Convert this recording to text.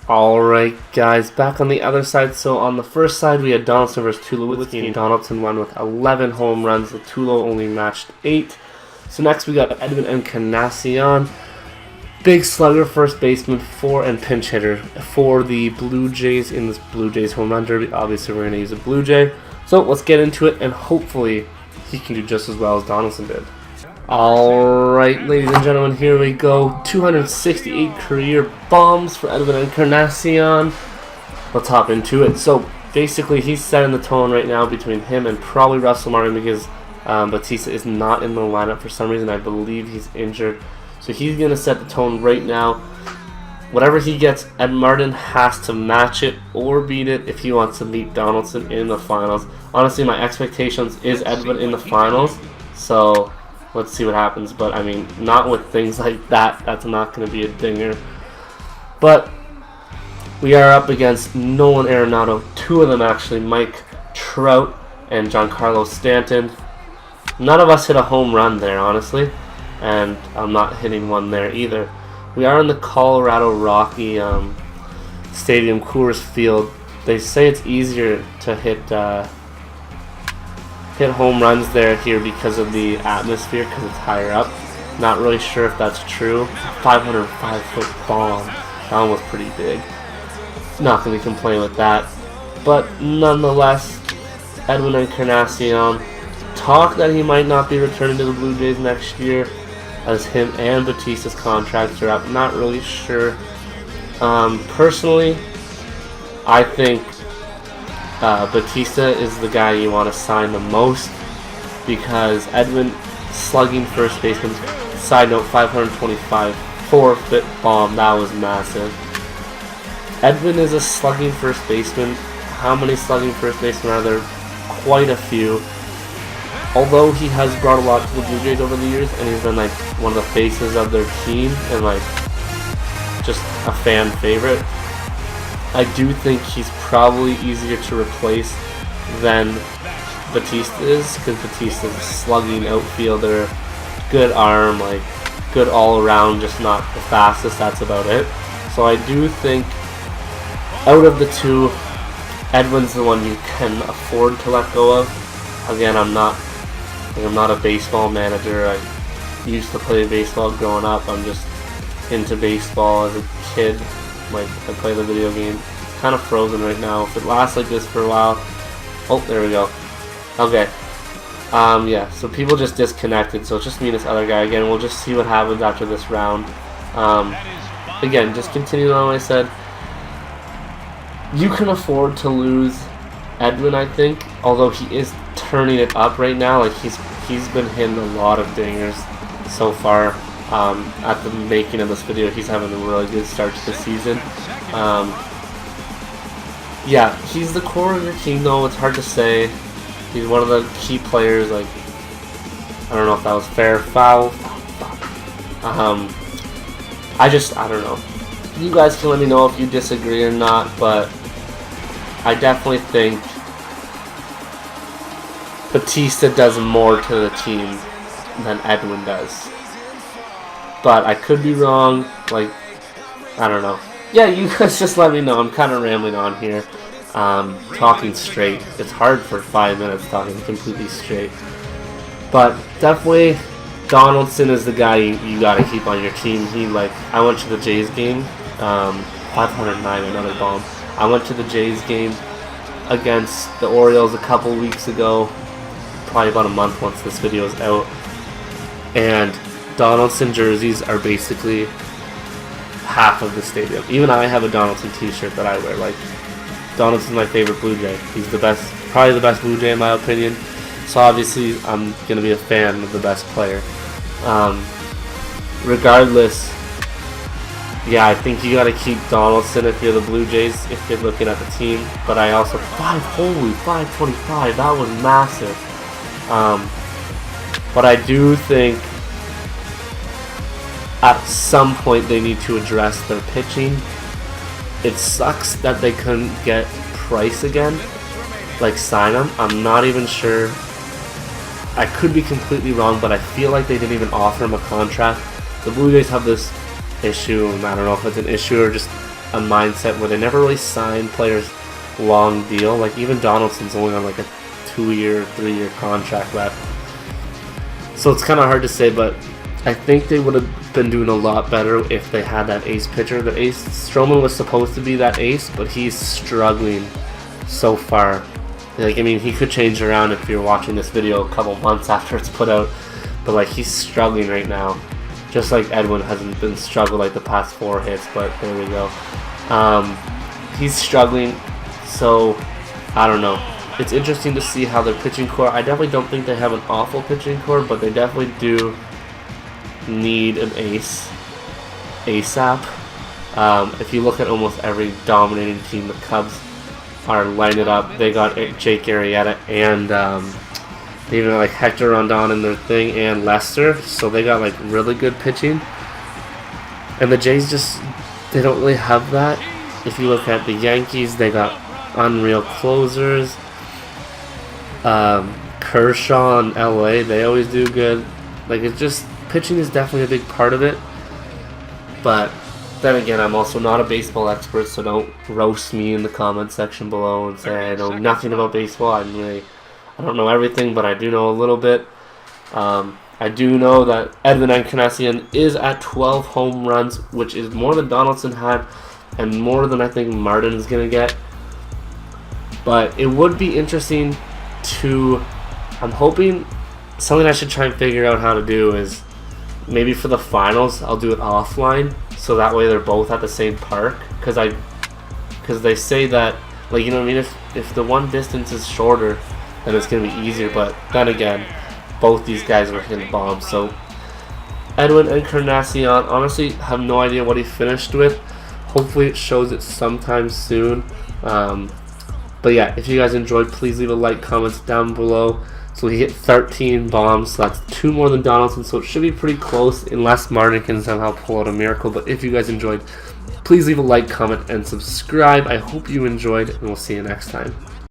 Alright guys, back on the other side. So on the first side we had Donaldson versus Tulowitzki, and Donaldson won with 11 home runs. The Tulo only matched 8. So next we got EDWIN Encarnacion. Big slugger, first baseman and pinch hitter for the Blue Jays in this Blue Jays home run derby. Obviously we're going to use a Blue Jay. So let's get into it, and hopefully he can do just as well as Donaldson did. Alright, ladies and gentlemen, here we go. 268 career bombs for EDWIN Encarnacion. Let's hop into it. So basically he's setting the tone right now between him and probably Russell Martin, because Batista is not in the lineup for some reason. I believe he's injured. So he's going to set the tone right now. Whatever he gets, Ed Martin has to match it or beat it if he wants to beat Donaldson in the finals. Honestly, my expectations is EDWIN in the finals. So let's see what happens. But I mean, not with things like that. That's not going to be a dinger. But we are up against Nolan Arenado. Two of them actually, Mike Trout and Giancarlo Stanton. None of us hit a home run there, honestly. And I'm not hitting one there either. We are in the Colorado Rocky Stadium, Coors Field. They say it's easier to hit home runs here because of the atmosphere, because it's higher up. Not really sure if that's true. 505-foot bomb. That one was pretty big. Not going to complain with that. But nonetheless, EDWIN Encarnacion, talk that he might not be returning to the Blue Jays next year, as him and Batista's contracts are up. Not really sure. Personally, I think Batista is the guy you want to sign the most, because EDWIN slugging first baseman. Side note, 525 4-foot bomb. That was massive. EDWIN is a slugging first baseman. How many slugging first basemen are there? Quite a few. Although he has brought a lot to the Blue Jays over the years, and he's been like one of the faces of their team and like just a fan favorite, I do think he's probably easier to replace than Batista is, because Batista's a slugging outfielder, good arm, like good all around, just not the fastest. That's about it. So I do think out of the two, EDWIN's the one you can afford to let go of. Again, I'm not a baseball manager. I used to play baseball growing up. I'm just into baseball as a kid. Like, I play the video game. It's kind of frozen right now. If it lasts like this for a while... Oh, there we go. Okay. Yeah, so people just disconnected. So it's just me and this other guy. Again, we'll just see what happens after this round. Again, just continuing on what I said. You can afford to lose EDWIN, I think. Although he is turning it up right now. Like, he's been hitting a lot of dingers so far. At the making of this video, he's having a really good start to the season. Yeah, he's the core of your team, though. It's hard to say. He's one of the key players. Like, I don't know if that was fair, foul. I don't know. You guys can let me know if you disagree or not, but I definitely think Batista does more to the team than EDWIN does. But I could be wrong. Like, I don't know. Yeah, you guys just let me know. I'm kind of rambling on here. Talking straight. It's hard for 5 minutes talking completely straight. But definitely, Donaldson is the guy you got to keep on your team. I went to the Jays game. 509, another bomb. I went to the Jays game against the Orioles a couple weeks ago. Probably about a month once this video is out. And Donaldson jerseys are basically half of the stadium. Even I have a Donaldson t-shirt that I wear. Like, Donaldson's my favorite Blue Jay. He's the best, probably the best Blue Jay in my opinion. So obviously I'm going to be a fan of the best player. Regardless, yeah, I think you got to keep Donaldson if you're the Blue Jays, if you're looking at the team. But I also, 525, that was massive. But I do think at some point they need to address their pitching. It sucks that they couldn't get Price again, like sign him. I'm not even sure. I could be completely wrong, but I feel like they didn't even offer him a contract. The Blue Jays have this issue, and I don't know if it's an issue or just a mindset where they never really sign players long deal. Like even Donaldson's only on like a 2-year, 3-year contract left. So it's kind of hard to say, but I think they would have been doing a lot better if they had that ace pitcher. The ace, Stroman was supposed to be that ace, but he's struggling so far. Like, I mean, he could change around if you're watching this video a couple months after it's put out, but like he's struggling right now. Just like Edwin hasn't been struggling like the past 4 hits, but there we go. He's struggling, so I don't know. It's interesting to see how their pitching core. I definitely don't think they have an awful pitching core, but they definitely do need an ace ASAP. If you look at almost every dominating team, the Cubs are lining it up. They got Jake Arrieta and they even like Hector Rondon in their thing and Lester, so they got like really good pitching. And the Jays they don't really have that. If you look at the Yankees, they got unreal closers. Kershaw in LA, they always do good. Like, it's just, pitching is definitely a big part of it. But then again, I'm also not a baseball expert, so don't roast me in the comment section below and say I know nothing about baseball. I don't know everything, but I do know a little bit. I do know that Edwin Encarnacion is at 12 home runs, which is more than Donaldson had and more than I think Martin is going to get. But it would be interesting I'm hoping, something I should try and figure out how to do is maybe for the finals I'll do it offline, so that way they're both at the same park, because they say that, like, you know what I mean, if the one distance is shorter then it's going to be easier, but then again both these guys were hitting bombs. So Edwin Encarnacion, honestly have no idea what he finished with. Hopefully it shows it sometime soon. But yeah, if you guys enjoyed, please leave a like, comments down below. So he hit 13 bombs, so that's 2 more than Donaldson, so it should be pretty close unless Martin can somehow pull out a miracle. But if you guys enjoyed, please leave a like, comment, and subscribe. I hope you enjoyed, and we'll see you next time.